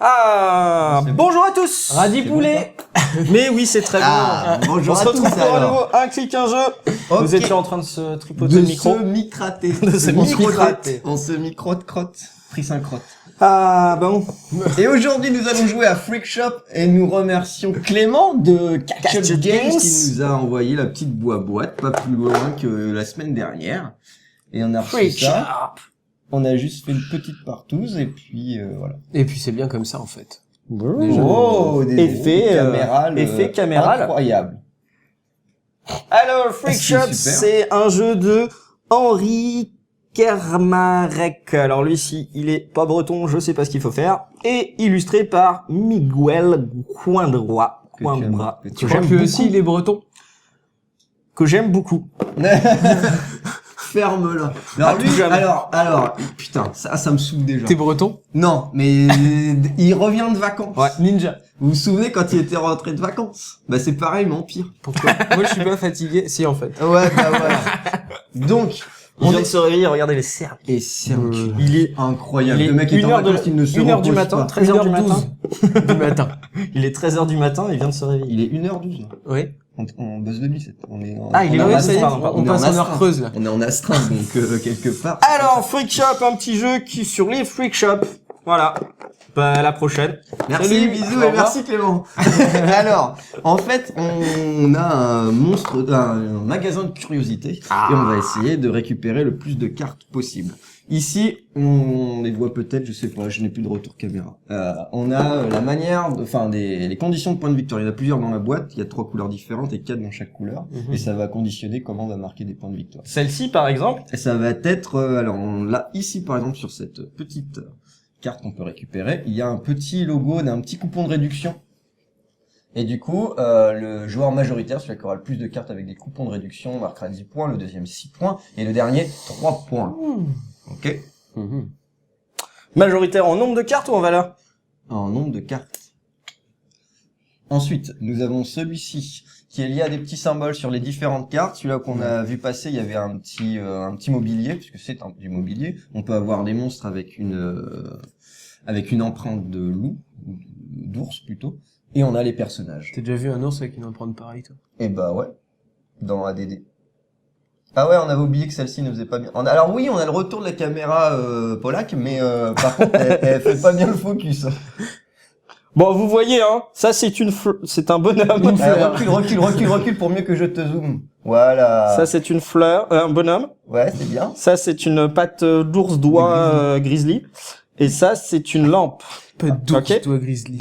Ah, bonjour à tous. Radis poulet. Mais oui, c'est très Ah, bon. bonjour On à se retrouve tous, pour un alors. nouveau Un clic un jeu. Ok. Nous étions en train de se tripoter De le micro. se micrater. De se On micrater. On se microte-crotte. Pris un crotte. Ah, bon. Et aujourd'hui, nous allons jouer à Freak Shop et nous remercions Clément de Catch Up Games qui nous a envoyé la petite boîte pas plus loin que la semaine dernière. Et on a reçu Freak ça. Shop. On a juste fait une petite partouze et puis voilà. Et puis c'est bien comme ça en fait. Oh, des effet caméral. Incroyable. Alors, Freak C'est Shop, super. c'est un jeu de Henri Kermarek. Alors lui, si il est pas breton, je sais pas ce qu'il faut faire. Et illustré par Miguel Coindroit. Coimbra. Que Je crois que aussi il est breton. Que j'aime beaucoup. Ferme-la. À Alors tout lui, jamais. alors, putain, ça me saoule déjà. T'es breton? Non, mais il revient de vacances. Ouais. Ninja. Vous vous souvenez quand il était rentré de vacances? Bah c'est pareil, mais en pire. Pourquoi? Moi je suis pas fatigué. Si en fait. Ouais, bah voilà. Donc, Il vient de se réveiller, regardez les cercles. et c'est un cul. Il est Incroyable. Il est Le mec est en 1h vacances, il ne se 1h du repose matin, pas. 13h du 1h12 matin. du matin. Il est 13h du matin, il vient de se réveiller. Il est 1h12. Oui. On bosse de nuit, on est en, Ah, il est on ouais, en ça y est, astreinte. pardon, on est passe en heure astreinte. creuse là. On est en astreinte, donc quelque part. Alors, Freak Shop, un petit jeu qui sur les Freak Shop. Voilà. Bah, à la prochaine. Merci, Salut, bisous au et revoir. merci Clément. Alors, en fait, on a un magasin de curiosités et on va essayer de récupérer le plus de cartes possible. Ici, on les voit peut-être, je sais pas, je n'ai plus de retour caméra. On a la manière, les conditions de points de victoire. Il y en a plusieurs dans la boîte, il y a 3 couleurs différentes et 4 dans chaque couleur. Et ça va conditionner comment on va marquer des points de victoire. Celle-ci, par exemple. Et ça va être, alors on l'a ici par exemple sur cette petite carte qu'on peut récupérer, il y a un petit logo d'un petit coupon de réduction. Et du coup, le joueur majoritaire, celui qui aura le plus de cartes avec des coupons de réduction, marquera 10 points, le deuxième 6 points, et le dernier 3 points. Ok? Majoritaire en nombre de cartes ou en valeur? En nombre de cartes. Ensuite, nous avons celui-ci, qui est lié à des petits symboles sur les différentes cartes. Celui-là qu'on a vu passer, il y avait un petit mobilier, puisque c'est du mobilier. On peut avoir des monstres avec une empreinte de loup, ou d'ours plutôt. Et on a les personnages. T'as déjà vu un ours avec une empreinte pareille toi? Et bah ouais, dans ADD. Ah ouais, on avait oublié que celle-ci ne faisait pas bien. Alors oui, on a le retour de la caméra Polak, mais par contre, elle fait pas bien le focus. Bon, vous voyez, hein. Ça, c'est un bonhomme. Recule pour mieux que je te zoome. Voilà. Ça, c'est une fleur, un bonhomme. Ouais, c'est bien. Ça, c'est une patte d'ours doigt grizzly. Et ça, c'est une lampe. Pas d'ours, ok. toi grizzly.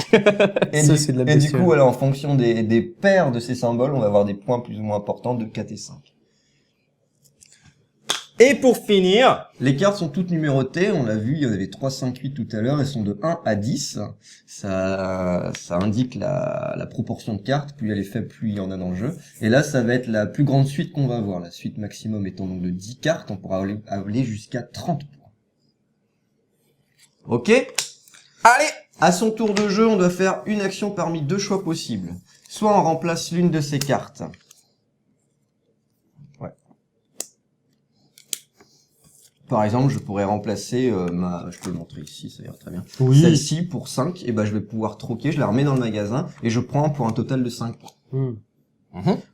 Et, Ça, du, c'est de la et du bestiole. coup, voilà, en fonction des paires de ces symboles, on va avoir des points plus ou moins importants de 4 et 5. Et pour finir, Les cartes sont toutes numérotées, on l'a vu, il y en avait 3, 5, 8 tout à l'heure, elles sont de 1 à 10. Ça indique la proportion de cartes, plus elle est faible, plus il y en a dans le jeu. Et là, ça va être la plus grande suite qu'on va avoir. La suite maximum étant donc de 10 cartes, on pourra aller jusqu'à 30 points. Ok? allez. À son tour de jeu, on doit faire une action parmi 2 choix possibles. Soit on remplace l'une de ces cartes. Ouais. Par exemple, je pourrais remplacer je peux le montrer ici, ça ira très bien. Oui. Celle-ci pour 5, et ben je vais pouvoir troquer, je la remets dans le magasin et je prends pour un total de 5 points.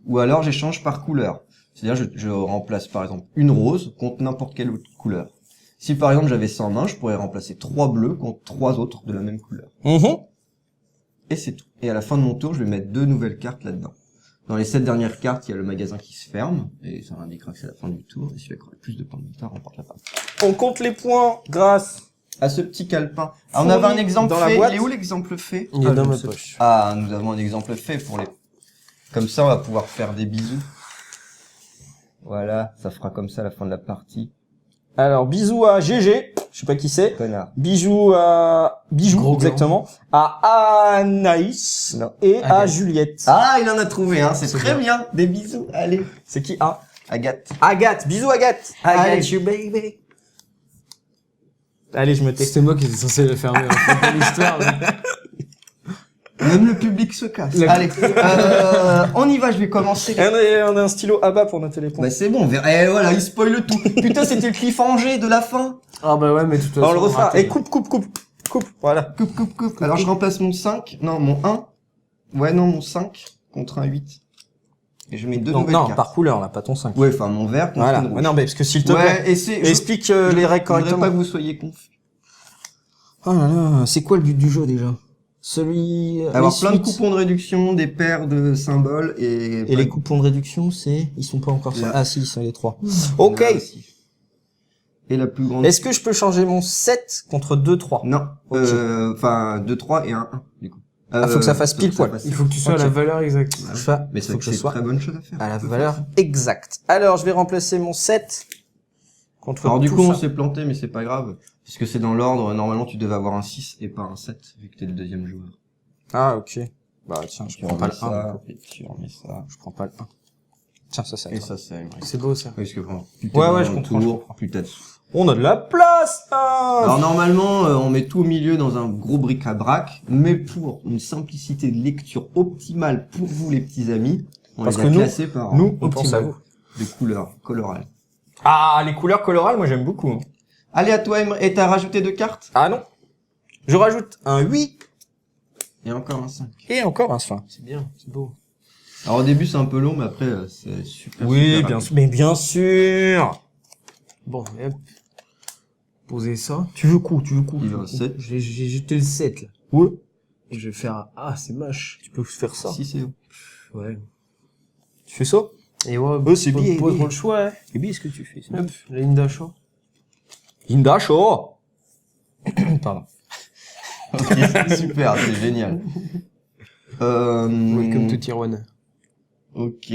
Ou alors j'échange par couleur. C'est-à-dire je remplace par exemple une rose contre n'importe quelle autre couleur. Si par exemple j'avais ça en main, je pourrais remplacer 3 bleus contre 3 autres de la même couleur. Et c'est tout. Et à la fin de mon tour, je vais mettre 2 nouvelles cartes là-dedans. Dans les 7 dernières cartes, il y a le magasin qui se ferme, et ça indiquera que c'est la fin du tour, et celui qui aura le plus de points de victoire remporte la partie. On compte les points grâce. À ce petit calepin. Ah, on avait un exemple dans la fait. boîte. Il est où l'exemple fait? Il est dans je ma sais poche. pas. Ah, nous avons un exemple fait pour les... Comme ça, on va pouvoir faire des bisous. Voilà, ça fera comme ça à la fin de la partie. Alors, bisous à GG. Je sais pas qui c'est. Connard. Bijou à... Bijou, Gros exactement. À Anaïs. Non. Et à Agathe. Juliette. Ah, il en a trouvé, hein. C'est C'est très bien. bien. Des bisous. Allez. C'est qui A? Agathe. Agathe. Bisous Agathe. Allez. Agathe, you baby. Allez, je me tais. C'était moi qui étais censé le fermer. En fait, de l'histoire. Même le public se casse. Le- Allez. On y va, je vais commencer. On a un stylo à bas pour noter les points. Bah c'est bon, on verra. Eh, voilà, il spoil tout. Putain, c'était le cliffhanger de la fin. Ah bah ouais, mais de toute façon. On le refera. raté. Et coupe. coupe, voilà. Coupe. Alors, je remplace mon 5. Non, mon 1. Ouais, non, mon 5 contre un 8. Et je mets deux nouvelles Non, cartes. par couleur, là, pas ton 5. Ouais, enfin, mon vert contre Voilà. une rouge. Mais non, mais parce que s'il te plaît, Ouais, et c'est... explique les règles Je voudrais correctement. pas que vous soyez confus. Oh là là, c'est quoi le but du jeu déjà? Celui... Avoir les plein de suites coupons de réduction, des paires de symboles et... et les coupons de réduction, c'est... Ils sont pas encore... Là. Ah si, ils sont les 3. Ok. Là aussi. Et la plus grande... Est-ce que je peux changer mon 7 contre 2-3? Non. Ok. Enfin, 2, 3 et 1, 1, du coup. Ah, faut que ça fasse pile poil. Il faut que tu sois à la Ok. valeur exacte. Mais faut c'est que je sois très bonne chose à faire. à la valeur exacte. Alors, je vais remplacer mon 7 contre Alors du tout coup, on ça. s'est planté, mais c'est pas grave. Parce que c'est dans l'ordre, normalement tu devais avoir un 6 et pas un 7, vu que t'es le deuxième joueur. Ah, ok. Bah tiens, je Tu prends pas remets le 1. ça, et tu remets ça. Je prends pas le 1. Tiens, ça, c'est à Et toi. ça, c'est... C'est beau ça. Parce que bon, plus Ouais, t'es je dans le comprends, je tour, comprends. plus t'as de... On a de la place hein. Alors normalement, on met tout au milieu dans un gros bric-à-brac, mais pour une simplicité de lecture optimale pour vous les petits amis, on Parce les que a nous- classés par Nous, on pense à vous. de couleurs colorales. Ah, les couleurs colorales, moi j'aime beaucoup. Hein. Allez, à toi, et t'as rajouté 2 cartes? Ah non. Je rajoute un 8 Et encore un 5. et encore un 5. C'est bien, c'est beau. Alors au début c'est un peu long, mais après c'est super. Oui, super bien rapide. sûr. Mais bien sûr. Bon, et hop. Poser ça. Tu veux quoi? Il va 7. J'ai jeté le 7 là. Ouais. Et je vais faire... Ah, c'est moche. Tu peux faire ça. Si c'est haut. Ouais. Tu fais ça? Et ouais, c'est pose- bien, pose bien. le choix, hein. Et bien, ce que tu fais. Hop, la ligne d'achat. Linda Shaw. Pardon. Super, c'est génial. Welcome to Tier 1. Ok.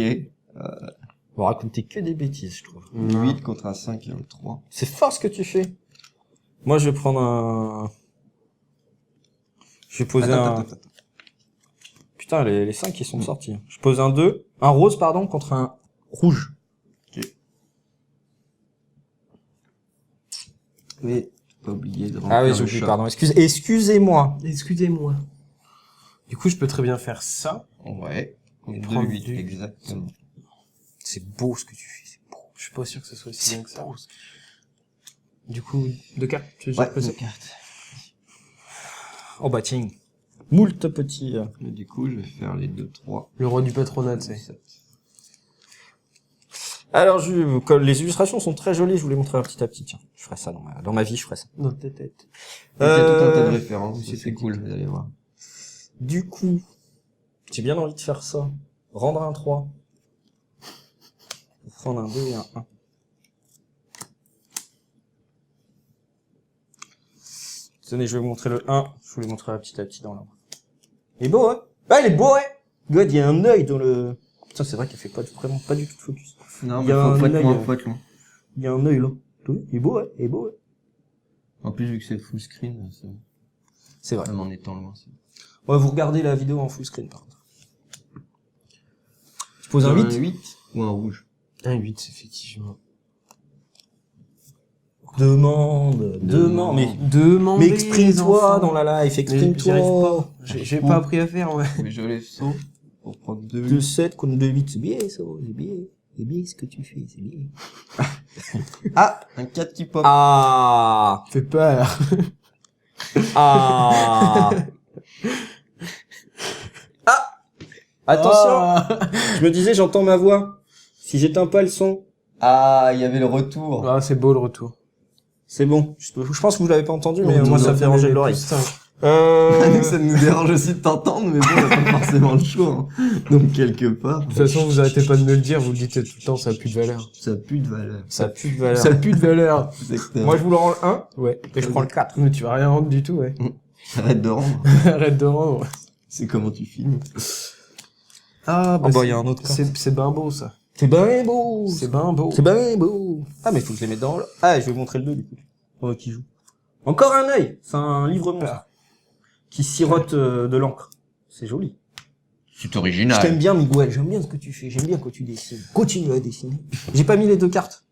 Vous racontez que des bêtises, je trouve. Une 8 contre un 5 et un 3. C'est fort ce que tu fais. Moi, je vais prendre un... Je vais poser un... Putain, les 5 qui sont sortis. Je pose un 2, un rose, pardon, contre un rouge. Mais pas oublier de remplir Ah oui, le j'ai oublié, shop. pardon. Excusez-moi. Excusez-moi. Du coup, je peux très bien faire ça. Ouais. Et Deux prendre 8, du- exactement. C'est beau ce que tu fais, c'est beau. Je suis pas sûr que ce soit aussi C'est bien que ça. beau. Du coup, 2 cartes. Tu veux Ouais, dire que ça deux cartes. Oh bah tiens. Moult petits... Et du coup, je vais faire les 2, 3. Le roi du patronat, tu sais. 7. Alors, comme les illustrations sont très jolies, je vous les montrerai petit à petit. Tiens, je ferai ça dans ma vie, je ferai ça. Dans ta tête. Il y a tout un tas de Euh, références, c'est c'est tout. cool, vous allez voir. Du coup, j'ai bien envie de faire ça. Rendre un 3. Prendre un 2 et un 1. Tenez, je vais vous montrer le 1. Je vous les montrerai petit à petit dans l'ordre. Il est beau, hein? Ah, il est beau, ouais! God, il y a un œil dans le... Putain, c'est vrai qu'il fait vraiment pas du tout de focus. Non, Il y mais a faut un être œil, loin, faut être loin. Il y a un œil là. T'as vu? Il est beau, ouais? Il est beau, ouais? En plus, vu que c'est full screen, C'est vrai. même en étant loin, c'est... Ouais, vous regardez la vidéo en full screen, par contre. Tu poses un 8? 8 ou un rouge? Un 8, effectivement. Demande, mais Demandez, les exprime-toi enfants. dans la live, Mais j'y arrive exprime-toi. pas. J'ai pas appris à faire, ouais. Mais je lève saut pour prendre 2 2 7 contre 2 8, c'est bien ça, c'est bien. C'est bien ce que tu fais, c'est bien. Ah, un 4 qui pop. Ah, Fais peur. ah. Attention, je me disais j'entends ma voix. Si j'éteins pas le son, Ah, il y avait le retour. Ah, c'est beau le retour. c'est bon. Je pense que vous l'avez pas entendu, mais Non, moi non, ça me non, dérangeait mais l'oreille. plus ça. Nous, ça nous dérange aussi de t'entendre, mais bon, on n'a pas forcément le choix. Hein. Donc, quelque part, De toute façon, vous arrêtez pas de me le dire, vous le dites tout le temps, ça a plus de valeur. ça pue de valeur. Ça a plus de valeur. Ça a plus de valeur. Exactement. Moi je vous le rends le 1 Ouais. et je prends le 4. Mais tu vas rien rendre du tout, ouais. Arrête de rendre. Arrête de rendre. C'est comment tu finis. Ah, Oh bah il y a un autre. c'est ben beau, ça. C'est bien beau. C'est ben beau. C'est bien beau. Ah mais faut que je les mette dans le... Ah, je vais vous montrer le 2 du coup. Oh, qui joue. Encore un œil. C'est un livre monstre. Qui sirote de l'encre. C'est joli. C'est Je original. t'aime bien, Miguel. J'aime bien ce que tu fais. J'aime bien quand tu dessines. Continue à dessiner. J'ai pas mis les 2 cartes.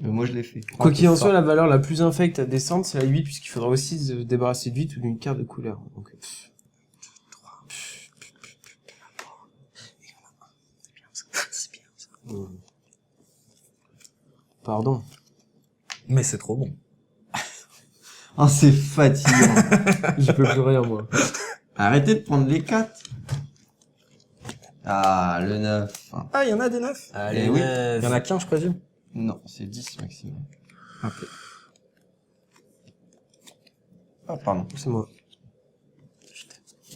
Mais moi, je l'ai fait. Quoi qu'il en soit, la valeur la plus infecte à descendre, c'est la 8, puisqu'il faudra aussi se débarrasser de 8 ou d'une carte de couleur. Donc, C'est bien ça. Pardon. Mais c'est trop bon. Oh, c'est fatigant. Je peux plus rien, moi. Arrêtez de prendre les 4. Ah, le 9. Ah, il y en a des 9. Allez, oui. Il y en a qu'un, je présume. Non, c'est 10 maximum. Ok. Ah, pardon. C'est moi.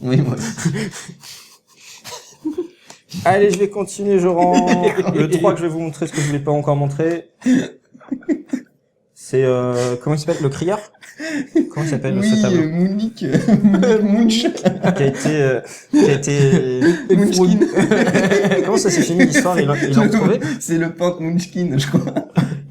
Oui, moi aussi. Allez, je vais continuer, je rends le 3 que je vais vous montrer, ce que je vous l'ai pas encore montré. C'est, comment il s'appelle, le crieur? Comment il s'appelle, Oui, ce tableau? Munich. Munch. Qui a été, Munchkin. comment ça s'est fini l'histoire? Ils l'ont retrouvé? C'est le peintre Munchkin, je crois.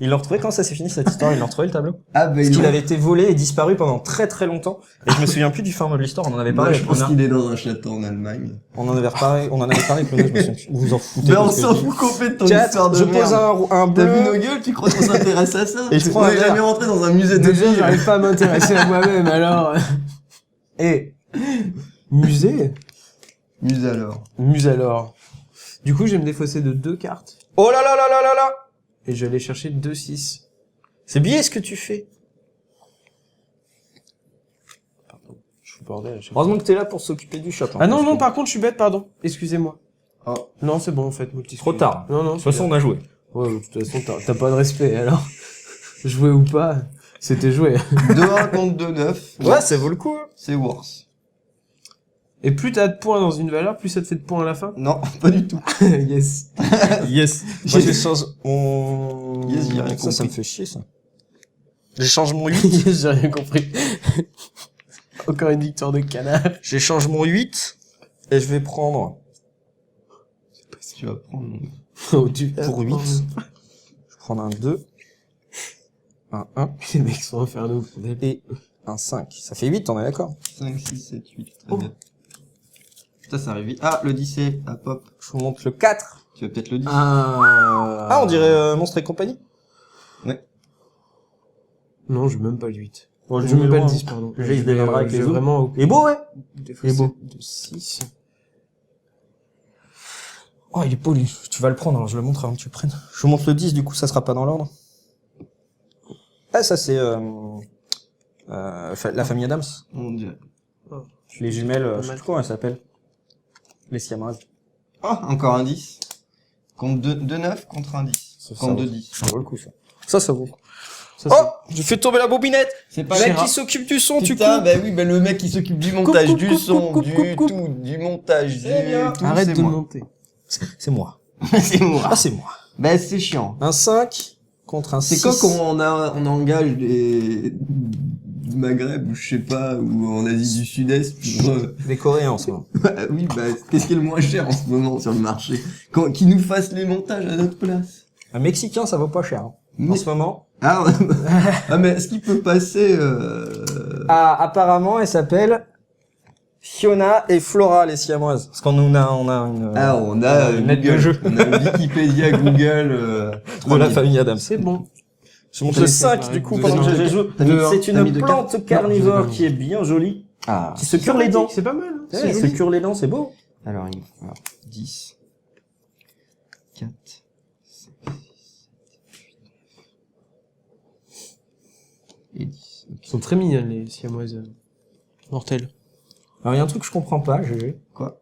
Ils l'ont retrouvé? Quand ça s'est fini cette histoire? Ils l'ont retrouvé le tableau? Ah, bah, Parce qu'il avait été volé et disparu pendant très très longtemps. Et je me souviens plus du fin mot de l'histoire, on en avait parlé. Moi, je avec pense Léonard. qu'il est dans un château en Allemagne. On en avait reparlé, on en avait parlé avec Léonard, je me souviens plus. Vous vous en foutez. Ben, on parce que s'en je dis. fout complètement de ton 4, histoire de je merde. pose un T'as vu bleu. nos gueules? Tu crois qu'on s'intéresse à ça? Et je prends On un est vert. jamais rentré dans un musée de Déjà, vie. j'arrive pas à m'intéresser à moi-même, alors. Et, Musée? Musée alors. Muse alors. Du coup, je vais me défausser de 2 cartes. oh là là là là là là! Et je vais aller chercher 2-6. C'est biais ce que tu fais. Pardon. Je suis bordel à chaque fois. Heureusement que t'es là pour s'occuper du shop. hein, Ah non, parce non, que- par contre, je suis bête, pardon. Excusez-moi. Oh. Non, c'est bon, en fait, mon petit. Trop tard. Non, non. De toute façon, on a joué. Ouais, de toute façon, t'as pas de respect, alors. Jouer ou pas, c'était joué. 2-1 contre 2-9. Ouais, ça vaut le coup. hein. C'est worse. Et plus t'as de points dans une valeur, plus ça te fait de points à la fin. Non, pas du tout. Yes. Yes. Moi, j'échange mon... Yes, j'ai rien ça me compris. fait chier, ça. J'échange mon 8. Yes, j'ai rien compris. Encore une victoire de canard. J'échange mon 8. Et je vais prendre, Tu vas prendre. Oh, tu... pour 8. Je vais prendre un 2. Un 1. Les mecs sont infernaux. Et un 5. Ça fait 8, on est d'accord? 5, 6, 7, 8. Très Oh. bien. Ça arrive vite. Ah, le 10 est à pop. Je vous montre le 4. Tu vas peut-être le 10. Ah, on dirait Monstre et compagnie. Non, je veux même pas le 8. Bon, Je veux même pas le 10, pardon. Le jeu, il déviendra avec je les vais autres. vraiment... Il est beau, ouais. Il est beau. De 6. Oh, il est poli. Tu vas le prendre, alors je le montre avant que tu le prennes. Je vous montre le 10, du coup, ça sera pas dans l'ordre. Ah, ça, c'est la famille Adams. Mon dieu. Les jumelles, Pas je sais mal. plus comment elles s'appellent. Les siamoises. Ah, encore un 10. Contre 2-9 contre un 10. Contre 2-10. Ça vaut le coup, ça. Ça vaut. Ça, Oh, j'ai fait tomber la bobinette. C'est Le pas mec grave. qui s'occupe du son, tu Putain, coupes. bah oui, bah le mec qui s'occupe du montage, coupe, du coupe, son, coupe, du coupe, coupe. tout, du montage, C'est bien. du tout, Arrête c'est de moi. monter. C'est moi. C'est moi. Ah, c'est moi. Bah c'est chiant. Un 5 contre un 6. C'est quand on engage des du Maghreb ou je sais pas ou en Asie du Sud-Est pour Les Coréens, en ce moment. bah, oui bah qu'est-ce qui est le moins cher en ce moment sur le marché qui nous fassent les montages à notre place. Un Mexicain, ça vaut pas cher. Hein. En Mais- ce moment. Ah, ouais, bah, ah mais est-ce qu'il peut passer Ah, apparemment, elle s'appelle Fiona et Flora, les siamoises. Parce qu'on on a une... Ah, on a une lettre de Google, jeu. on a Wikipédia, Google de la famille Adams. C'est bon. Je montre T'as le laissé 5 pareil. du coup Deux pendant que ans. j'ai joué. T'as mis- C'est t'as mis une deux plante Non, carnivore je l'ai qui est bien jolie, Ah. qui se cure les dents. C'est pas mal. Hein. Ouais, C'est elle se joli. cure les dents, c'est beau. Alors, il faut faire 10, 4, 5, 6, 7, 8, et 10. Ils sont très mignonnes, les siamoises. Mortelles. Alors il y a un truc que je comprends pas, GG. Quoi?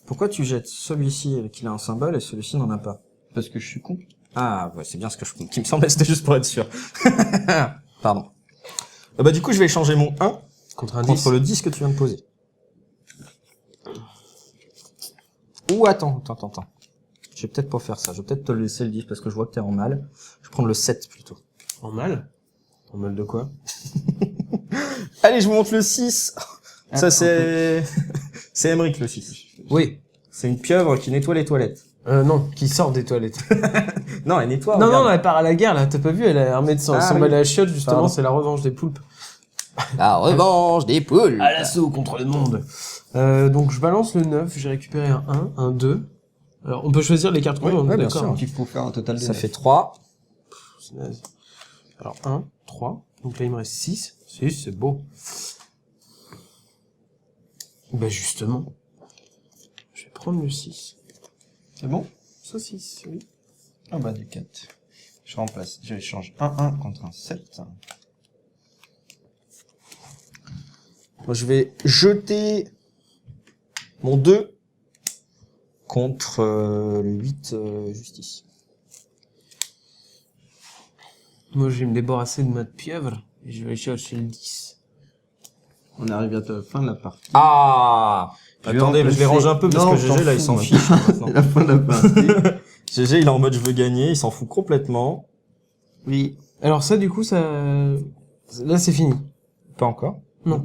Pourquoi tu jettes celui-ci qu'il a un symbole et celui-ci n'en a pas? Parce que je suis con. Ah ouais, c'est bien ce que qui me semblait, c'était juste pour être sûr. Pardon. Bah du coup je vais échanger mon 1 Contre un 10. contre le 10 que tu viens de poser. Ou attends. Je vais peut-être pas faire ça, je vais peut-être te laisser le 10 parce que je vois que t'es en mal. Je vais prendre le 7 plutôt. En mal. En mal de quoi? Allez, je vous montre le 6. Ça Attends, c'est... c'est Emmerich le 6. Oui. C'est une pieuvre qui nettoie les toilettes. Non, qui sort des toilettes. Non, elle nettoie. non, regarde. non, elle part à la guerre, là. T'as pas vu, elle a armée de Ah, s'en oui. balai à chiottes, justement, Pardon. c'est la revanche des poulpes. La revanche des poules. À l'assaut contre le monde. Donc, je balance le 9, j'ai récupéré un 1, un 2. Alors, on peut choisir les cartes qu'on Oui, veut, on est ouais, bien d'accord. sûr. Donc il faut faire un total de Ça 9. fait 3. C'est naze. Alors, 1, 3. Donc là, il me reste 6. 6, c'est beau. Bah, justement. Je vais prendre le 6. C'est bon? Ça, 6, oui. Ah bah du 4. Je remplace, je change un 1 contre un 7. Moi, je vais jeter mon 2 contre le 8 justice. Moi, je vais me débarrasser de ma pieuvre et je vais aller chercher le 10. On arrive bientôt à la fin de la partie. Ah! Je vais Attendez, mais je les range un peu parce Non, que je t'en GG, là, il fous, s'en moi. fiche. maintenant. C'est la fin de la partie. GG, il est en mode je veux gagner, il s'en fout complètement. Oui. Alors ça, du coup, ça... Là, c'est fini. Pas encore. Non.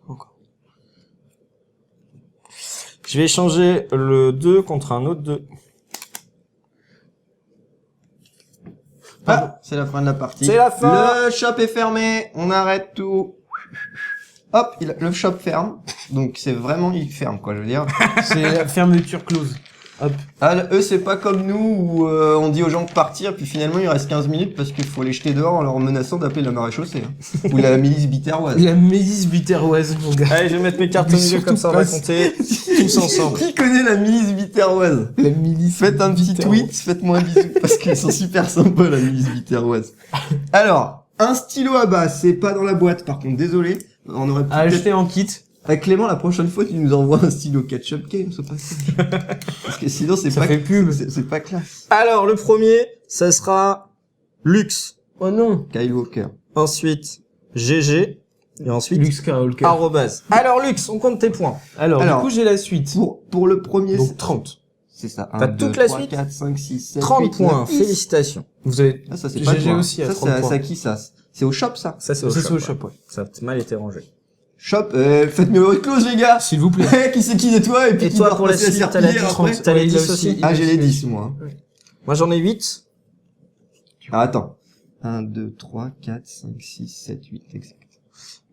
Encore. Je vais échanger le 2 contre un autre 2. Ah, c'est la fin de la partie. C'est la fin. Le shop est fermé. On arrête tout. Hop, le shop ferme. Donc c'est vraiment, il ferme, quoi, je veux dire. C'est la fermeture close. Hop. Ah, eux, c'est pas comme nous où on dit aux gens de partir, puis finalement il reste 15 minutes parce qu'il faut les jeter dehors en leur menaçant d'appeler la maréchaussée. Hein. Ou la milice biterroise. La milice biterroise, mon gars. Allez, je vais mettre mes cartes au milieu comme ça, on va compter tous ensemble. Qui connaît la milice biterroise? La milice. Faites un petit biterroise. tweet, faites-moi un bisou, parce qu'ils sont super sympas, la milice biterroise. Alors, un stylo à base, c'est pas dans la boîte, par contre, désolé. On aurait pu À acheter en kit. Clément, la prochaine fois, tu nous envoies un stylo Ketchup Games au passage. Parce que sinon, c'est Ça pas, fait pub. c'est pas classe. Alors, le premier, ça sera Lux. Oh non. Kyle Walker. Ensuite, GG. Et ensuite, Lux Skywalker. arrobase. Alors, Lux, on compte tes points. Alors, Alors, du coup, j'ai la suite. Pour le premier, Donc 30. c'est ça. T'as 1, 2, toute la 3, suite 4, 5, 6, 7, 30 8, points, 9, 10. félicitations. Vous avez... Ah, ça, c'est pas GG toi. aussi à Ça, 30 c'est points. à qui, ça? C'est au shop, ça? Ça, c'est Ça, c'est au ouais. shop, ouais. Ça a mal été rangé. Shop, faites-moi close, les gars! S'il vous plaît. Qui c'est qui de toi? Et puis Et qui toi, doit pour la repasser suite, la t'as la serpillière 10, après? t'as les Ouais, il 10 a aussi. aussi. Ah, j'ai les 10, moi. Moi, j'en ai 8. Ah, attends. 1, 2, 3, 4, 5, 6, 7, 8, exact.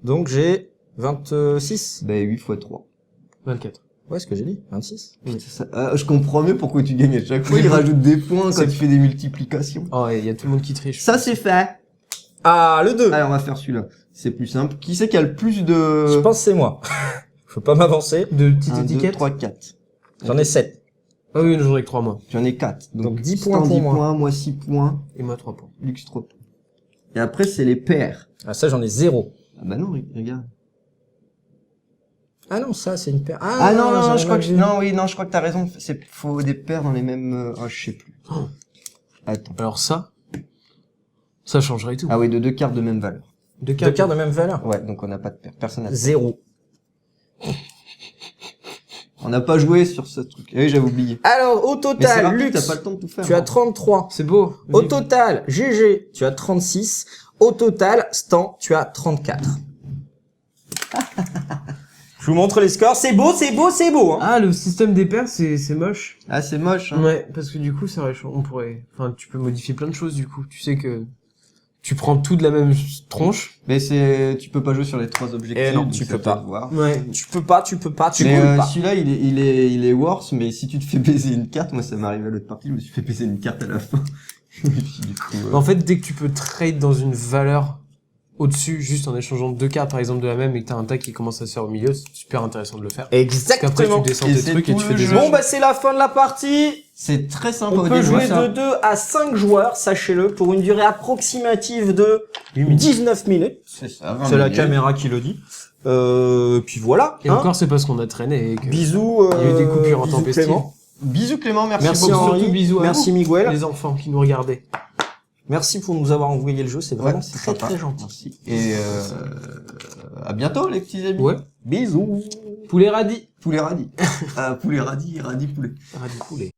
Donc, j'ai 26. Ben, 8 x 3. 24. Ouais, ce que j'ai dit. 26. Je comprends mieux pourquoi tu gagnes à chaque fois. Il rajoute des points quand tu fais des multiplications. Oh, il y a tout le monde qui triche. Ça, c'est fait. Ah, le 2. Allez, on va faire celui-là. C'est plus simple. Qui c'est qui a le plus Je de... pense que c'est moi. Faut pas m'avancer. De petites 1, 2, étiquettes. 3, 4. J'en ai 7. Ah oui, j'en ai que 3 mois. J'en ai 4. Donc 10 Stan, points pour 10 moi. points, moi 6 points. Et moi 3 points. Lux 3 points. Et après, c'est les paires. Ah, ça, j'en ai 0. Ah bah non, regarde. Ah non, ça, c'est une paire. Ah non, non, j'avais je crois mal que... vu. Non, oui, non, je crois que t'as raison. C'est faut des paires dans les mêmes... Oh, je sais plus. Attends. Alors ça changerait tout. Ah oui, de 2 cartes de même valeur. Deux Deux cartes de même valeur. Ouais, donc on n'a pas de paire. Personne n'a de paire. 0. On n'a pas joué sur ce truc. Eh oui, j'avais oublié. Alors, au Mais c'est total, rapide, Lux, t'as pas le temps de tout faire. tu as hein. 33. C'est beau. Au total, GG, tu as 36. Au total, Stan, tu as 34. Je vous montre les scores. C'est beau, c'est beau, c'est beau. Hein. Ah, le système des paires, c'est moche. Ah, c'est moche. Hein. Ouais, parce que du coup, ça aurait on pourrait... Enfin, tu peux modifier plein de choses, du coup. Tu sais que tu prends tout de la même tronche. Mais tu peux pas jouer sur les 3 objectifs. Eh non, donc tu ça peux pas. peut te voir. Ouais. Tu peux pas, tu coules Mais pas. celui-là, il est worse, mais si tu te fais baiser une carte, moi ça m'est arrivé à l'autre partie, je me suis fait baiser une carte à la fin. Et puis, du coup, En fait, dès que tu peux trade dans une valeur au-dessus, juste en échangeant 2 cartes, par exemple, de la même, et que t'as un tag qui commence à se faire au milieu, c'est super intéressant de le faire. Parce qu'après, Exactement. tu descends Et des c'est trucs et tout tu fais le des jeu. jeux. Bon, bah, c'est la fin de la partie. c'est très sympa On au peut début. jouer ça. de 2 à 5 joueurs, sachez-le, pour une durée approximative de 19 minutes. C'est ça, 20 C'est la minutes. caméra qui le dit. Puis voilà. Et hein. encore, c'est parce qu'on a traîné et que... Bisous. Il y a eu des coupures bisous intempestives. Clément. Bisous Clément, merci, Merci beaucoup. Henri. Surtout bisous à Merci vous, Miguel. les enfants qui nous regardaient. Merci pour nous avoir envoyé le jeu, c'est Ouais, vraiment c'est très sympa. très gentil. Merci. Et à bientôt les petits amis. Ouais. Bisous. Poulet radis. Poulet radis. Poulet radis, radis poulet. Radis poulet.